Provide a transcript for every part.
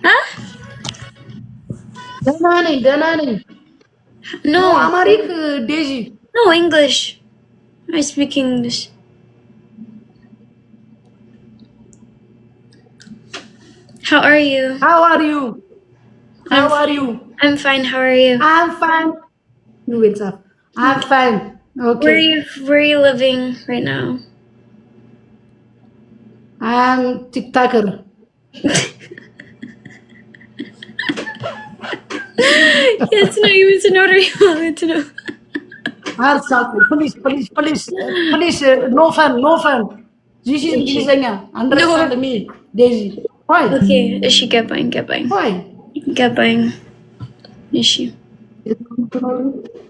Huh? Danani. No, Amharic, Daisy. No, English. I speak English. How are you? How are you? How are you? I'm fine. How are you? I'm fine. You wait up. I'm fine. Okay. Where are you living right now? I'm TikToker. It's not even to know what you wanted to know. Please, no fun. This is English. Understand me, Daisy. Why? Okay, እሺ ገባኝ Why? እሺ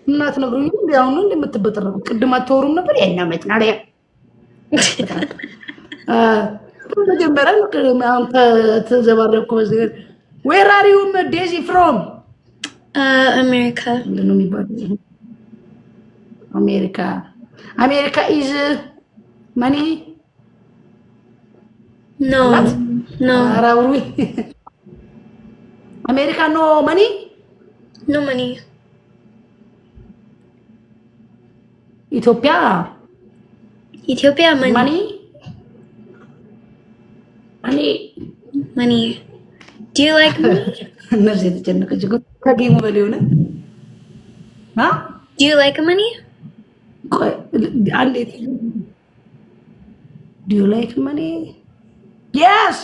እናት ነግሩኝ እንዴ አሁን እንደምትበጠረው ቅድም አትወሩም ነበር የኛ መጥናሪያ መጀመሪያ አንተ ተዘባረኩ በዚህ Where are you, Daisy, from? America. ምንድነው የሚባለው? America is money? No. What? No. America no money? No money. Ethiopia money? Money. Do you like money? ነርስ የተጨነቀች እኮ ከጌሙ በላይ ሆነ Do you like money? Do you like money? Yes.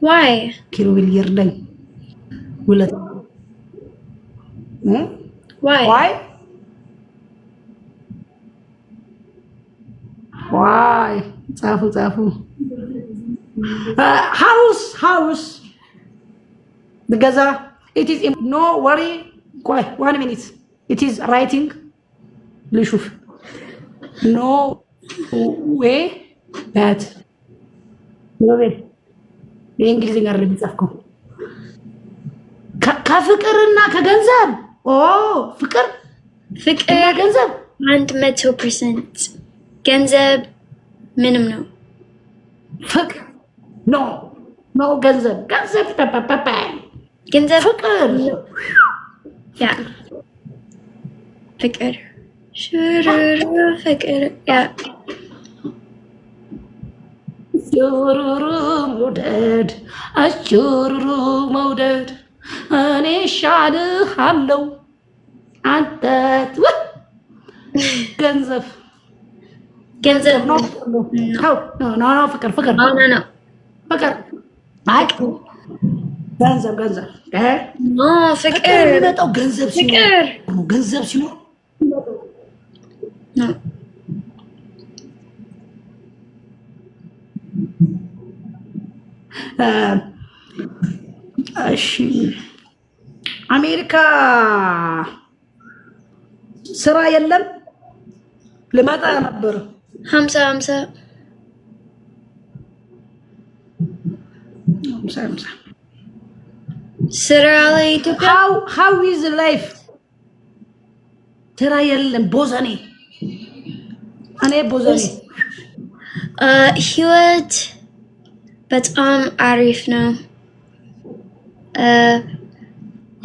Why? ኪሩቤል ይርዳኝ ውለታ Why? ጻፉ house the Gaza it is no worry quiet 1 minute it is writing لشوف no way that በእንግሊዝኛ አረብ ጻፍከው ከፍቅርና ከገንዘብ ፍቅር እና ገንዘብ 100% ገንዘብ ምንም ነው ፍቅር no ገንዘብ ፍቅር ያ ፍቅር ሽሩሩ ፍቅር ያ ሹሩሩ መውደድ አሹሩሩ መውደድ እኔ ሻልሃለው አንተ ገንዘብ no ፍቅር no ፍቅር አይ ገንዘብ no ፍቅር የሚመጣው ገንዘብ ሲኖር no እሺ አሜሪካ ስራ የለም ልመጣ ነበር 50 ስራ ላይ ኢትዮጵያ how is life ስራ የለም ቦዘኔ እኔ ቦዘኔ ህይወት በጣም አሪፍ ነው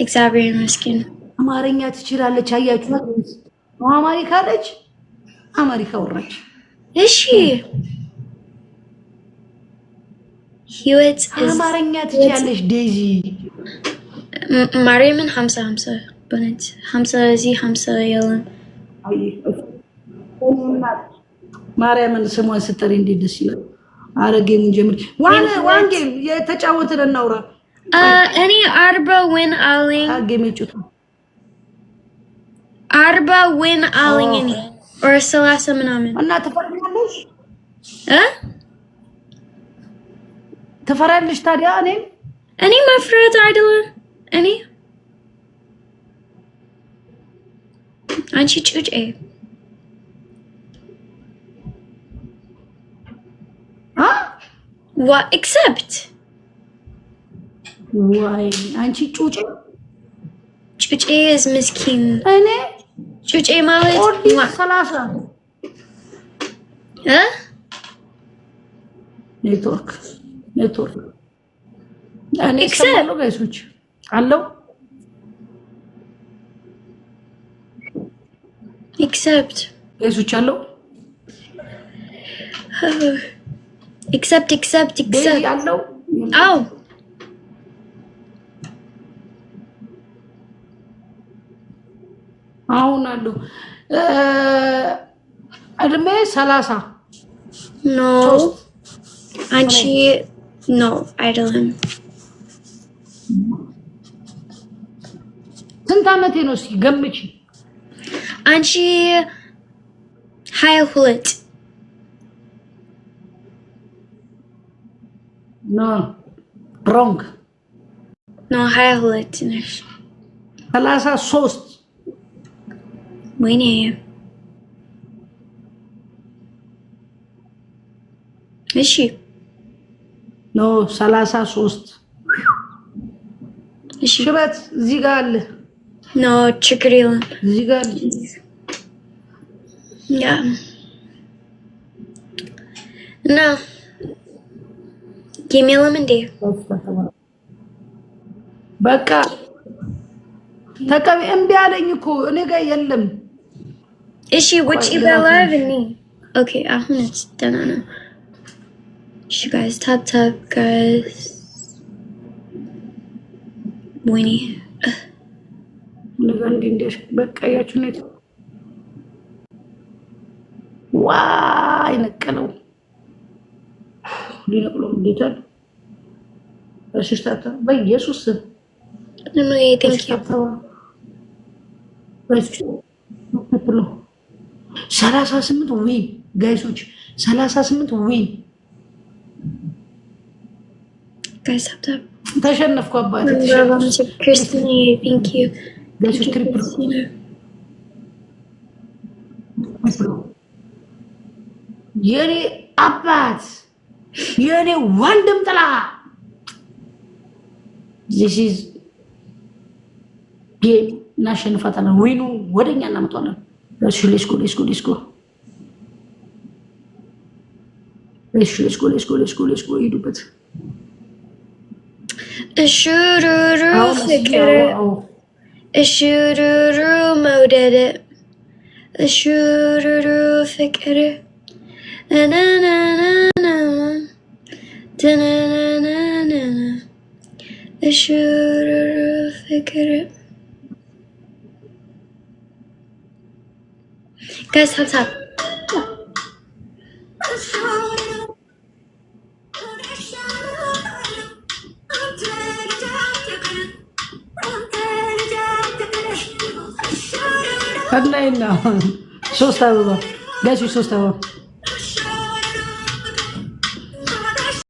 እግዚአብሔር ይመስገን አማርኛ ትችላለች አያችሁ አማሪካ አለች አማሪካ ወራች እሺ ህይወት አማርኛ ትችላለች ዴዚ ማርያምን 50 በነት 50 እዚህ 50 የለም ማርያምን ስሟን ስጠሪ እንዴት ደስ ይላል አረጌሙን ጀምር ዋንጌም የተጫወተን እናውራ እኔ 40 ዊን አለኝ አገመጭቱ 40 ዊን አለኝ እኔ or 30 ምናምን እና ትፈራለሽ ታዲያ እኔ መፍራት አይደለም እኔ አንቺ ጩጬ what except why አንቺ ጩጬ is ምስኪን እኔ ጩጬ ማለት 30 ኔትወርክ እኔ ሰማለሁ ጋይሶች አለው Except. ጋይሶች አለው Except. አለው አው አሁን አለው እድሜ 30 No. አንቺ no አይደለም ስንት ዓመቴ ነው እስኪ ገምቺ አንቺ 22 no wrong no 22 ነሽ 33 ወይኔ እሺ ኖ 33 እሺ ሽበት እዚህ ጋር አለ ኖ ችግር የለም እዚህ ጋር አለ ያ እና ጌሜለም እንዴ በቃ ተቀበይ እምቢ አለኝ እኮ እኔ ጋር የለም እሺ ውጪ በላይቭ እኔ ኦኬ አሁን ደህና ነው እሺ guys tap guys ወይኔ ለጋንዲ እንደሽ በቃ ያችሁ ነው ዋይ ነቀለው ሊነቅለው እንዴታል እሺ በኢየሱስ no thank you ብሎ 38 ዊን ጋይሶች 38 ዊን guys tap ተሸነፍኩ አባቴ ክርስቲና thank you ጋይሶች ትሪፕል የኔ አባት የኔ ወንድም ጥላ this is game እናሸንፋታለን ዊኑ ወደኛ እናመጣለን let's go ሂዱበት እሹሩሩ ፍቅር እሹሩሩ መውደድ እሹሩሩ ፍቅር እሹሩሩ ፍቅር guys tap Hadlayna. Sos tava. Gashi sos tava.